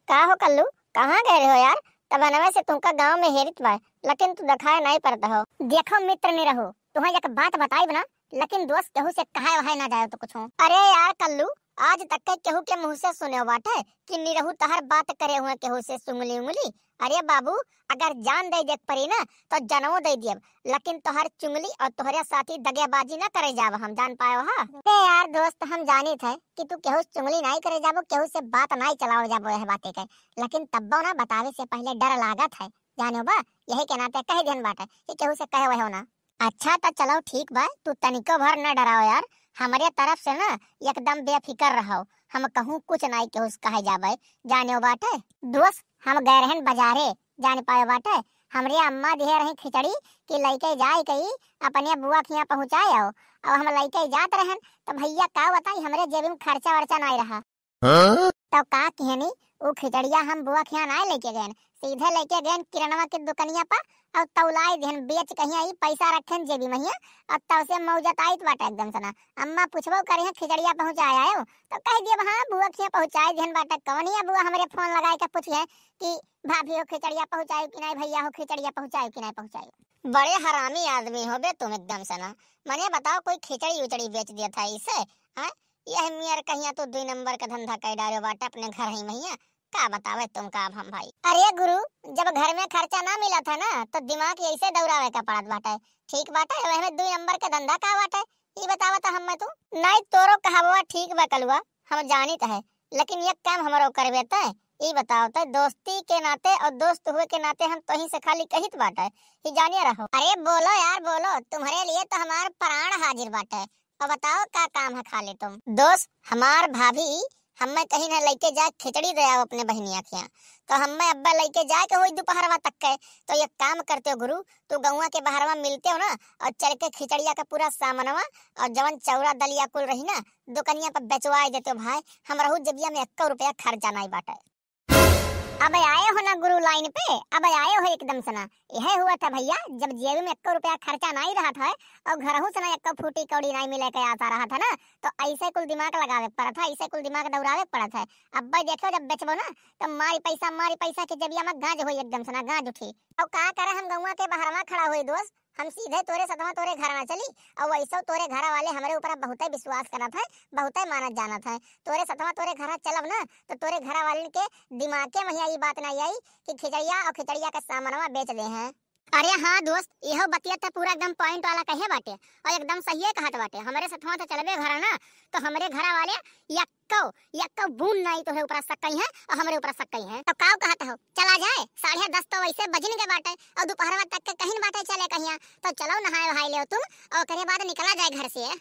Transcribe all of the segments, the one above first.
का हो कल्लू, कहाँ गए हो यार? तब नवे से तुमका गांव में हेरित बा, लेकिन तू दिखाए नहीं पड़ता हो। देखो मित्र नहीं रहो, तुम्हें एक बात बताई बना, लेकिन दोस्त केहू से कहे वहां ना जाए तो कुछ हो। अरे यार कल्लू, आज तक के केहू के मुंह से सुने बाटे कि निरहु तहर बात करे हुए केहू से सुंगली उंगली। अरे बाबू, अगर जान दे देख पड़ी ना तो जनवो दे दियब, लेकिन तोहर चुंगली और तोहरे साथी दगेबाजी ना करे जाब, हम जान पाए हा। अरे यार दोस्त, हम जानी थे कि तू केहू से चुंगली नहीं करे जाबो, केहू से बात नहीं चलाओ जाबो यह बातें के, लेकिन तब्बो ना बतावे से पहले डर लागत है, जानो बा। यही के नाते कह देन बाटे कि केहू से कहे वही हो ना। अच्छा तो चलो ठीक बा, तू तनिको भर न डराओ यार, हमारे तरफ से ना एकदम बेफिक्र रहो। हम कहूँ कुछ नहीं केहू से कहे जाबे, जाने बाटे। दोस्त, हम गए रहन बाजारे, जान पाए बाटे हमरे अम्मा दिए रही खिचड़ी कि लइके जाए कई अपने बुआ के यहाँ पहुँचाए आओ। अब हम लइके जात रहन तो भैया का बताई हमरे जेब में खर्चा वर्चा नहीं रहा। तो का कहनी, वो खिचड़िया हम बुआ के यहाँ नहीं लेके गए, सीधे लेके गए किरणवा के दुकनिया पर और तौलाई देन बेच कहीं आई पैसा रखन जेबी में और तब से मौजत आई बाटा एकदम सना। अम्मा पूछबो करे खिचड़िया पहुँचाया आयो तो कह दिए हाँ बुआ के पहुँचाए देन बाटा। कौन है बुआ हमरे फोन लगाए के पूछे कि भाभी हो खिचड़िया पहुँचाई कि नहीं, भैया हो खिचड़िया पहुँचाई कि नहीं पहुँचाई। बड़े हरामी आदमी हो बे तुम एकदम सना। मने बताओ कोई खिचड़ी उचड़ी बेच दिया था इसे? हाँ, यह मियार कहिया तो 2 नंबर का धंधा कर डालो बाटा अपने घर ही मैया। का बतावे तुम का हम भाई। अरे गुरु, जब घर में खर्चा ना मिला था ना तो दिमाग ऐसे दौड़ावे का पड़त बाटे। ठीक बाटे, वह में 2 नंबर का धंधा का बाटे ये बतावा था हम तू। नहीं तोरो कहावा ठीक बा कलुआ, हम जानित है, लेकिन ये काम हमरो करबे त ये बताओ तो दोस्ती के नाते और दोस्त हुए के नाते हम तोही से खाली कहित बाटे ही जानिए रहो। अरे बोलो यार बोलो, तुम्हारे लिए तो हमार प्राण हाजिर बाटे। और बताओ का काम है खाली तुम? दोस्त, हमार भाभी हमें कहीं ना लेके जाए खिचड़ी दे आओ अपने बहनिया के यहाँ, तो हमें अब्बा लेके जाए के हुई दोपहरवा तक के। तो ये काम करते हो गुरु, तू गौवा के बाहरवा मिलते हो ना और चल के खिचड़िया का पूरा सामानवा और जवन चौरा दलिया कुल रही ना दुकनिया पर बेचवाए देते हो भाई। हम रहू जबिया में 1 रुपया खर्चा नहीं बाटे। अब आए हो ना गुरु लाइन पे, अब आए हो एकदम सना। यह हुआ था भैया जब जेब में 1 रुपया खर्चा नहीं रहा था और घरहू से ना 1 फूटी कौड़ी नहीं मिले के आता रहा था ना, तो ऐसे कुल दिमाग लगावे पड़ा था, ऐसे कुल दिमाग दौड़ावे पड़ा था। अब भाई देखो जब बेचबो ना तो मारी पैसा के जबिया में गाज हुई एकदम सना, गाज उठी। और का करे हम गौवा के बाहर में खड़ा हुई दोस्त, हम सीधे तोरे सतवा तोरे घर में चली और वैसे तोरे घर वाले हमारे ऊपर बहुत ही विश्वास करत है, बहुत ही मानत जानत है। तोरे सतवा तोरे घर चलब ना तो तोरे घर वाले के दिमाग के में ये बात नहीं आई कि खिचड़िया और खिचड़िया का सामानवा बेच दे हैं। अरे हाँ दोस्त, यह बतिया तो पूरा एकदम पॉइंट वाला कहे बाटे और एकदम सही है कहत बाटे। हमारे सतवा तो चलबे घर ना तो हमारे घर वाले यक्को बून नहीं तो ऊपर सकई है और हमारे ऊपर सकई है। तो काव कहत हो चला जाए 10:30 तो वैसे बजन के बाटे और दोपहरवा तक के कहीं बाटे चले कहिया, तो चलो नहाए वहाए ले तुम और करे बाद निकला जाए घर से।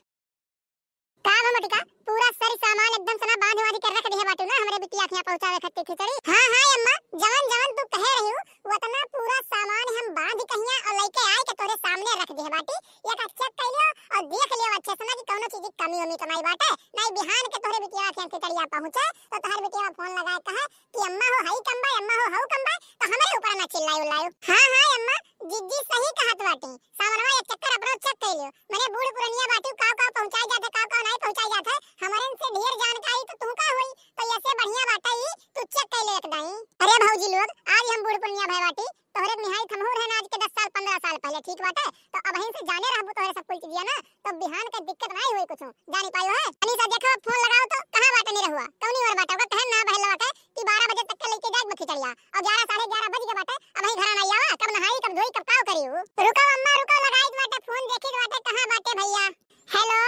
का मटिका पूरा सारी सामान एकदम सना बांध वादी कर रख दिए बाटू ना हमरे बिटिया के पहुंचावे खत्ते खिचड़ी। हां हां अम्मा, जवन जवन तू कह रही हो उतना पूरा सामान हम बांध कहिया और लेके आए के तोरे सामने रख दिए बाटी। एक चेक कर लियो और देख लियो अच्छे से ना कि कोनो चीज की कमी होमी तो नहीं बाटे। नहीं बिहान के तोरे बिटिया के खिचड़िया पहुंचे तो तोहर बिटिया फोन लगाए कहे कि अम्मा हो हई कम बा, अम्मा हो हऊ कम बा, तो हमारे ऊपर ना चिल्लाई उल्लाई। हां हां अम्मा, जिद्दी सही कहत बाटी। सामानवा एक चक्कर अपना चेक कर लियो, मैंने बूढ़ पुरनिया बाटी का पहुंचाई जाते का नहीं पहुंचाई जाते हमारे से ढेर जानकारी तो तुमका होई, तो ऐसे बढ़िया बाटा ही तू चेक कर ले एकदम। अरे भौजी लोग, आज हम बूढ़ पुरनिया भाई बाटी तोहरे निहाई थमहू रहन आज के 10 साल 15 साल पहले, ठीक बाटे? तो अब ही से जाने रहबो तोहरे सब कुछ दिया ना तो बिहान के दिक्कत नहीं होई कुछ जानी पायो है। अनीसा देखो फोन लगाओ तो कहां बाटे नहीं रहुआ, कौनी और बाटा का कहन ना बहला बाटे कि 12 बजे तक के लेके जाए खिचड़िया और 11 11:30 बज गए बाटे। अब ही घर ना आवा, कब नहाई कब धोई कब काव करियो। रुको अम्मा रुको, लगाई बाटे फोन देखी बाटे कहां बाटे भैया। हेलो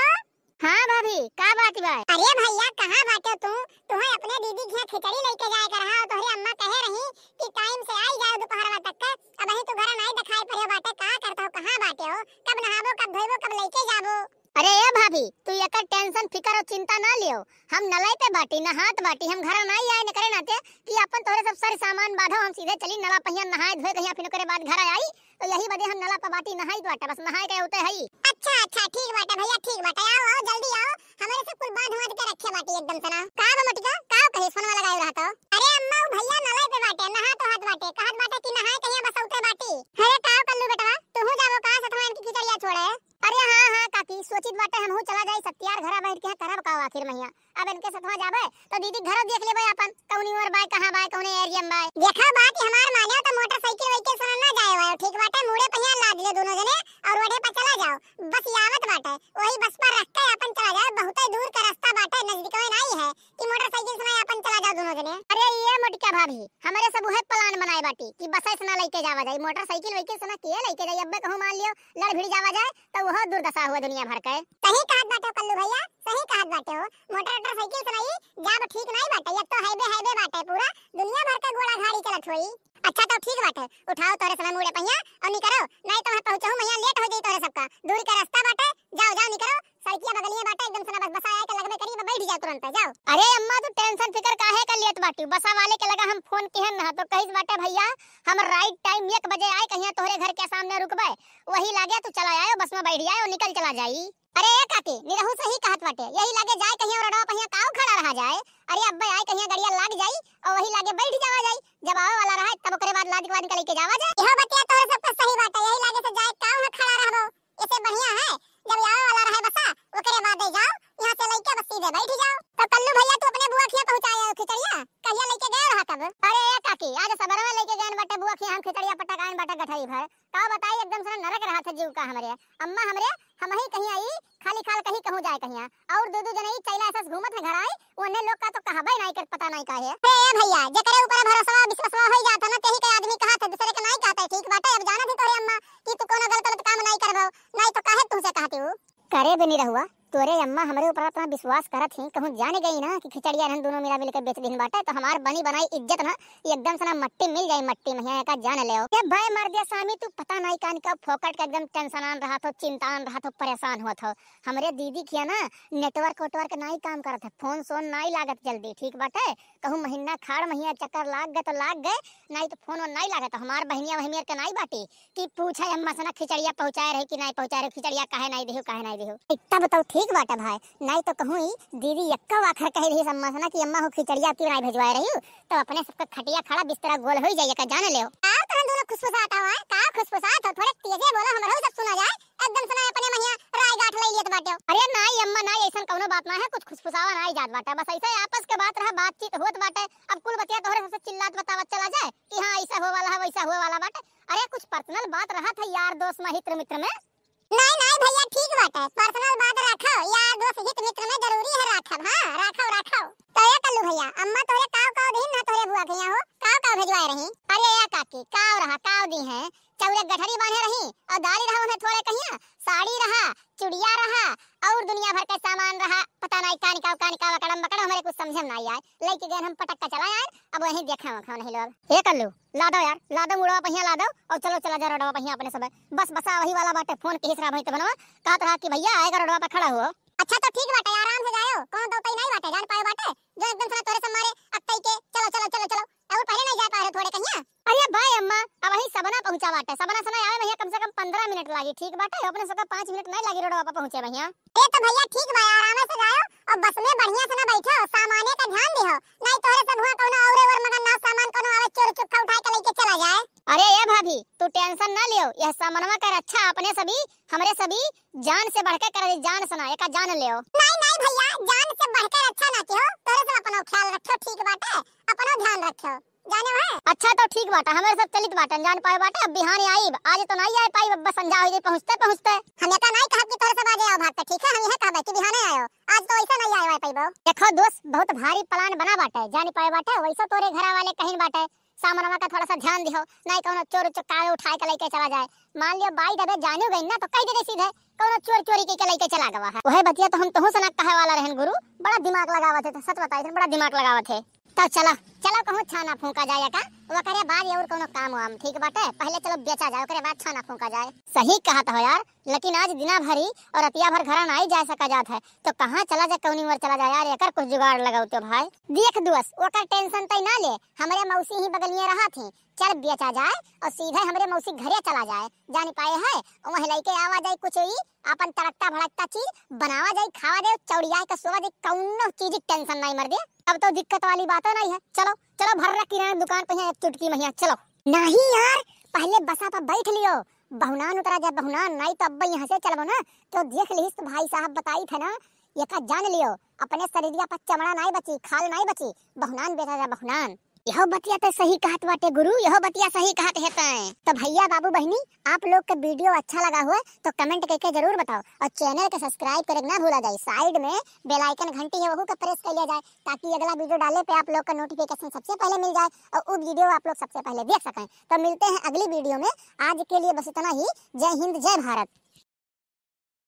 हाँ भाभी, का बात बा? अरे भैया कहां बाटे तू? तुम्हें अपने दीदी के खिचड़ी लेके जाए कर रहा और तोहरी अम्मा कहे रही कि टाइम से आई जाओ दोपहरवा तक के। अब ही तू घर नहीं दिखाई पड़े बाटे, का करता हो कहां बाटे हो, कब नहाबो कब धोइबो कब लेके जाबो? अरे ए भाभी, तू एकर टेंशन फिकर और चिंता ना लियो, हम नलाई पे बाटी ना हाथ बाटी, हम घर नहीं आए न करे नाते कि अपन तोरे सब सारे सामान बांधो, हम सीधे चली नला पहिया नहाए धोए कहिया फिर करे बाद घर आई तो यही बदे हम नला पे बाटी नहाई बाटा, बस नहाए के होते हई। अच्छा अच्छा ठीक बाटा भैया, ठीक बाटा, आओ आओ जल्दी आओ, हमारे सब कुल बांध वांध के रखे बाटी एकदम सना। का मटिका का कहे फोन वाला लगायो रहता? अरे अम्मा वो भैया नलाई पे बाटे नहा तो हाथ बाटे, कहत बाटे कि नहाए कहिया बस उते बाटी। अरे का कल्लू बेटा तू जाबो का सतवा इनकी खिचड़िया छोड़े? अरे हां हां काकी सोचित बाटे हमहू चला जाई सत्यार घर बैठ के करब का आखिर मैया। अब इनके सतवा जाबे तो दीदी घर देख लेबे अपन कौनी और बाय कहां बाय कौन अपने एरिया में भाई। देखो बात हमार मानो तो मोटरसाइकिल वाइकिल से ना जाए वायो ठीक बाटे, मुड़े पहिया लाद ले दोनों जने और रोडे पर चला जाओ, बस यावत बाटे वही बस पर रख के अपन चला जाओ, बहुत ही दूर का रास्ता बाटे, नजदीक में नहीं है कि मोटरसाइकिल से अपन चला जाओ दोनों जने। अरे ये मोटिका भाभी हमारे सब है प्लान बनाए बाटी कि बस से ना लेके जावा जाए, मोटरसाइकिल वाइकिल से ना के लेके जाए, अब्बे कहूं मान लियो लड़ भिड़ जावा जाए तो वह दुर्दशा हुआ दुनिया भर के। सही कहत बाटे कल्लू भैया, सही कहत बाटे हो, मोटरसाइकिल से नहीं जाब ठीक नहीं बाटे, ये तो हाईवे बाटे पूरा दुनिया भर का घोड़ा गाड़ी चलत होई। अच्छा तो ठीक बाटे, उठाओ तोरे समय मुड़े पहिया और निकरो, नहीं तो मैं पहुंचहूं मैया लेट हो जाई तोरे सबका, दूर का रास्ता बाटे, जाओ निकरो, सड़किया बगलिया बाटे एकदम से ना बस आए के लगबे करी बैठ जाओ तुरंत जाओ। अरे अम्मा तू टेंशन फिकर काहे कर लेत बाटी, बसा वाले के लगा हम फोन किहन ना तो कहिस बाटे भैया हम राइट टाइम 1 बजे आए कहिया तोहरे घर के सामने रुकबे, वही लागे तू चला आयो बस में बैठ जाए और निकल चला जाई। अरे ए काकी निरहु सही कहत बाटे, यही लागे जाए कहिया रोडवा पहिया काऊ खड़ा रहा जाए, अरे अब्बे आए कहिया गाड़िया लाग जाई और वही लागे बैठ जावा जाई, जब आवे वाला रहा तब ओकरे बाद लाद के बाद निकल के जावा जाए। यह बतिया तोरे सबका सही बाटे, यही लागे से जाए काऊ है खड़ा रहबो, इससे बढ़िया है जब आवे वाला रहे बसा ओकरे बाद जाओ, यहां से लेके बस सीधे बैठ जाओ। तो कल्लू भैया तू अपने बुआ खिया पहुंचाया खिचड़िया कहिया लेके गए रहा तब? अरे ए काकी आज सबरवा लेके गए बाटे बुआ खिया हम खिचड़िया पटक आइन बाटे गठरी भर, का बताई एकदम से नरक रहा था जीव का हमरे अम्मा हमरे हम ही कहीं आई खाली खाल कहीं कहूं जाए कहिया और दो जने ही चैला ऐसा घूमत है घर आई, ओने लोग का तो कहबे नहीं कर पता नहीं काहे। ए भैया जेकरे ऊपर भरोसा विश्वास हो जाता ना तेही के आदमी कहा था दूसरे के नहीं कहता ठीक बाटे, अब जाना थी तोरे अम्मा कि तू कोनो गलत काम नहीं करबो, नहीं तो काहे तुमसे कहती हूं करे भी नहीं रहुआ, तोरे अम्मा हमारे ऊपर इतना विश्वास करत ही कहूं जाने गई ना कि खिचड़िया हम दोनों मिला मिलकर बेच दिन बाटे तो हमार बनी बनाई इज्जत ना एकदम से ना मट्टी मिल जाए, मट्टी में का जान ले के भाई मर दिया स्वामी तू पता नहीं कान का फोकट का एकदम टेंशनान रहा तो चिंतान रहा तो परेशान हुआ था। हमरे दीदी किया ना नेटवर्क नहीं काम करत है, फोन सोन नहीं लागत जल्दी ठीक बाटे, कहूं महीना खाड़ महीना चक्कर लाग गए तो लाग गए, नहीं तो फोन नहीं लागत। हमार बहनिया वहमियर के नहीं बाटी कि पूछे अम्मा से ना खिचड़िया पहुंचाए रहे कि नहीं पहुंचाए रहे, खिचड़िया काहे नहीं देहु काहे नहीं देहु, इतना बताओ ठीक बाटे भाई, नहीं तो कहूं दीदी यक्का वाखर कह रही अम्मा से ना कि अम्मा हो खिचड़िया क्यों नहीं भेजवाए रही हो, तो अपने सबका खटिया खड़ा बिस्तरा गोल हो जाइए का जान ले हो। आओ तो दोनों खुशफुसात हो का खुशफुसात हो, थोड़े तेजे बोलो हमरो सब सुना जाए, एकदम से अपने महिया राय गाठ ले लियत बाटे। अरे नहीं अम्मा नहीं ऐसा कोनो बात ना है, कुछ खुशफुसावा नहीं जात बाटे, बस ऐसे आपस के बात रहा बातचीत होत बाटे, अब कुल बतिया तोहरे सबसे चिल्लात बतावत चला जाए कि हां ऐसा हो वाला है वैसा हो वाला बाटे। अरे कुछ पर्सनल बात रहा था यार दोस्त में हित मित्र में। नहीं भैया ठीक बात है, पर्सनल बात रखो यार दोस्त हित मित्र में जरूरी है रखब, हां रखो तो ये कल्लू भैया अम्मा तोरे काव दिन ना तोरे बुआ के हो काव भेजवाए रही। अरे या काकी काव दी है, चौरे गठरी बांधे रही और दाली रहा उन्हें थोड़े कहिया साड़ी रहा चुड़िया रहा और दुनिया भर का सामान रहा, पता नहीं कानिका बकड़म हमारे कुछ समझ में नहीं आए, लेके गए हम पटक का चला यार, अब वहीं देखा नहीं लोग। ये कल्लू ला दो यार, ला दो मुड़वा पहिया ला दो और चलो चला जा रोडवा पहिया अपने सब बस बसा वही वाला बाटे, फोन के हिसरा भई तो बनवा कहत रहा कि भैया आएगा रोडवा पे खड़ा हुआ। अच्छा तो ठीक बाटे आराम से जाओ, कौन तो नहीं बाटे जान पाए बाटे जो एकदम से तोरे सब मारे अक्कई के चलो और पहले नहीं जा पाए थोड़े कहिया। अरे भाई अम्मा अब वही सबना पहुंचा बाटे, सबना सुना आवे भैया कम से कम 15 मिनट लागी ठीक बाटे, अपने सबका 5 मिनट नहीं लागी रोडवा पे पहुंचे भैया। ए तो भैया ठीक बा आराम से जाओ और बस में बढ़िया से ना बैठो, सामाने का ध्यान दिहो, नहीं तोरे सब हुआ कोनो और मगन ना सामान कोनो आवे चोर चुक्का उठा के लेके चला जाए। अरे ये भाभी तू टेंशन ना लियो, यह सामानवा कर अच्छा अपने सभी हमरे सभी जान से बढ़कर कर जान सुना एक जान लियो। नहीं भैया जान से बढ़कर अच्छा ना कियो, तोरे सब अपना ख्याल रखो ठीक बाटे, अपना ध्यान रखो जाने है। अच्छा तो ठीक बाटा हमारे सब चलित बाटन जान पाए बाटे, अब बिहान आई आज तो नहीं आए पाई, बस संजा हो जाए पहुंचते हमें तो नहीं कहा कि तोरे सब आ जाओ भागते ठीक है, हम यह कहबे कि बिहान आयो आज तो ऐसा नहीं आए पाइबो। देखो दोस्त बहुत भारी प्लान बना बाटे जान पाए बाटे, वैसा तोरे घर वाले कहीं बाटे सामानवा का थोड़ा सा ध्यान दिहो, नहीं कोनो चोर चुक्का उठा के लेके चला जाए, मान लियो बाई दबे जानू गई ना तो कह दे सीधे कोनो चोर चोरी के लेके चला गवा है, वही बतिया तो हम तोहू से ना कहे वाला रहन गुरु, बड़ा दिमाग लगावत है, सच बताई बड़ा दिमाग लगावत है। तो चलो कहूं छाना फूंका जाए का वो करे बाद और कोनो काम वाम ठीक बाटे, पहले चलो बेचा जाए ओकरे बाद छाना फूंका जाए। सही कहा था यार, लेकिन आज दिना भरी और अतिया भर घर नहीं जा सका जात है तो कहां चला जाए कौनी वर चला जाए यार, एकर कुछ जुगाड़ लगाओ तो भाई। देख दोस्त ओकर टेंशन तई ना ले, हमारे मौसी ही बगल में रहा थी, चल बेचा जाए और सीधे हमारे मौसी घरे चला जाए, जान पाए है वहीं लेके आवा जाए कुछ ही अपन तड़कता भड़कता चीज बनावा जाए खावा दे चौड़िया का सोवा दे, कौनो चीज की टेंशन नहीं मर दे, अब तो दिक्कत वाली बात नहीं है। चलो भर रख किराना दुकान पे एक चुटकी में चलो। नहीं यार पहले बसा पर बैठ लियो, बहुनान उतरा जाए बहुनान, नहीं तो अब यहाँ से चलो ना तो देख ली तो भाई साहब बताई थे ना ये का जान लियो, अपने शरीरिया पर चमड़ा नहीं बची खाल नहीं बची, बहुनान बेचा जा बहुनान। यह बतिया तो सही कहत बाटे गुरु, यह बतिया सही कहत है तय। तो भैया बाबू बहनी, आप लोग का वीडियो अच्छा लगा हुआ तो कमेंट करके जरूर बताओ और चैनल के सब्सक्राइब करे ना भूला जाए। साइड में बेल आइकन घंटी है, वहू का प्रेस कर लिया जाए ताकि अगला वीडियो डाले पे आप लोग का नोटिफिकेशन सबसे पहले मिल जाए और वो वीडियो आप लोग सबसे पहले देख सकें। तो मिलते हैं अगली वीडियो में, आज के लिए बस इतना ही। जय हिंद जय भारत।